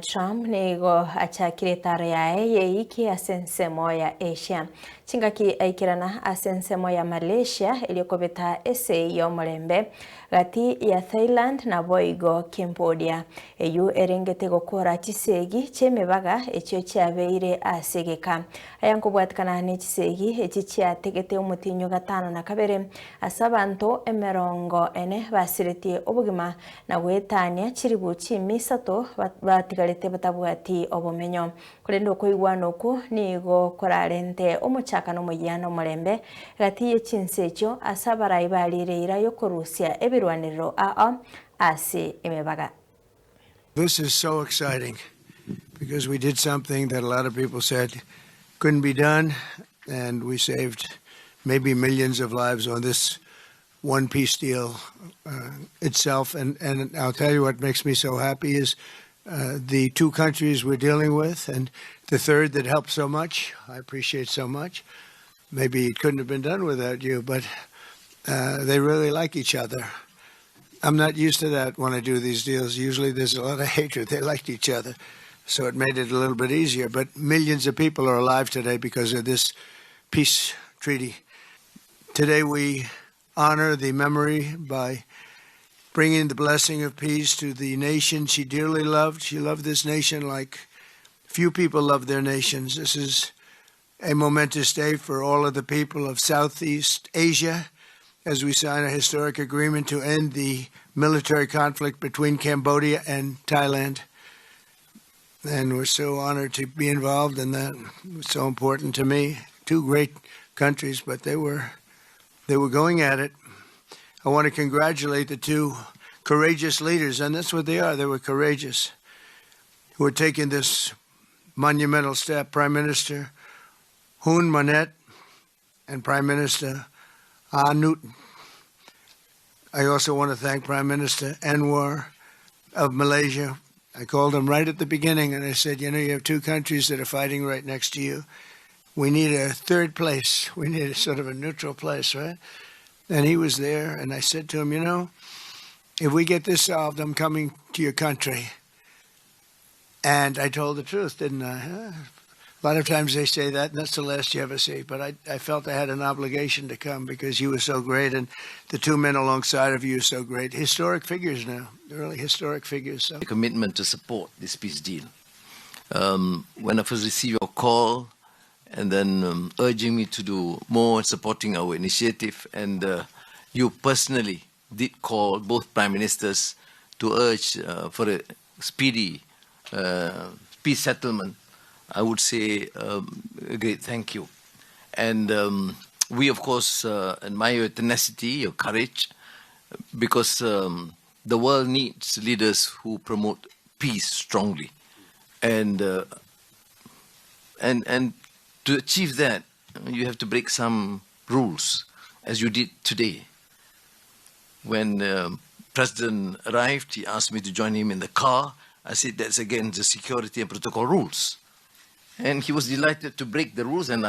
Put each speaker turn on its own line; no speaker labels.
Trump nigo achakire Etaro yae yeiki asensemo ya Asia. Chingaki aikirana asensemo ya Malaysia iliyokobeta ese ya omurembe gati ya Thailand na boigo Cambodia. Eyu erengete gokora chisegi chemibaga ekyo kyabeire asegeka. Ayankobwatikana ne chisegi eki kyategete omutinyo gatano na kabere asabanto 40 basiretie obugima na gwetania chiribu chimisato batigarete batabwati obumenyo. Kurendo koigwana oku nigo korarente omuchakano muyano murembe gati y'echinse ekyo asabara ibalireira yokorusia ebirwaniriro ase emebaga.
This is so exciting because we did something that a lot of people said couldn't be done, and we saved maybe millions of lives on this one peace deal itself. And I'll tell you what makes me so happy is the two countries we're dealing with, and the third that helped so much. I appreciate so much. Maybe it couldn't have been done without you, but they really like each other. I'm not used to that when I do these deals. Usually there's a lot of hatred. They liked each other, so it made it a little bit easier. But millions of people are alive today because of this peace treaty. Today we honor the memory by bringing the blessing of peace to the nation she dearly loved. She loved this nation like few people love their nations. This is a momentous day for all of the people of Southeast Asia as we sign a historic agreement to end the military conflict between Cambodia and Thailand. And we're so honored to be involved in that. It's so important to me. Two great countries, but they were going at it. I want to congratulate the two courageous leaders, and that's what they are. They were courageous, who are taking this monumental step. Prime Minister Hun Manet and Prime Minister Anut. I also want to thank Prime Minister Anwar of Malaysia. I called him right at the beginning and I said, you know, you have two countries that are fighting right next to you. We need a third place. We need a sort of a neutral place, right? And he was there, and I said to him, you know, if we get this solved, I'm coming to your country. And I told the truth, didn't I? A lot of times they say that, and that's the last you ever see. But I felt I had an obligation to come because you were so great, and the two men alongside of you are so great. Historic figures now, really historic figures. So.
A commitment to support this peace deal. When I first received your call, and then urging me to do more, supporting our initiative, and you personally did call both prime ministers to urge for a speedy peace settlement. I would say a great thank you. And we, of course, admire your tenacity, your courage, because the world needs leaders who promote peace strongly. And to achieve that, you have to break some rules, as you did today. When President arrived, he asked me to join him in the car. I said, that's against the security and protocol rules. And he was delighted to break the rules, and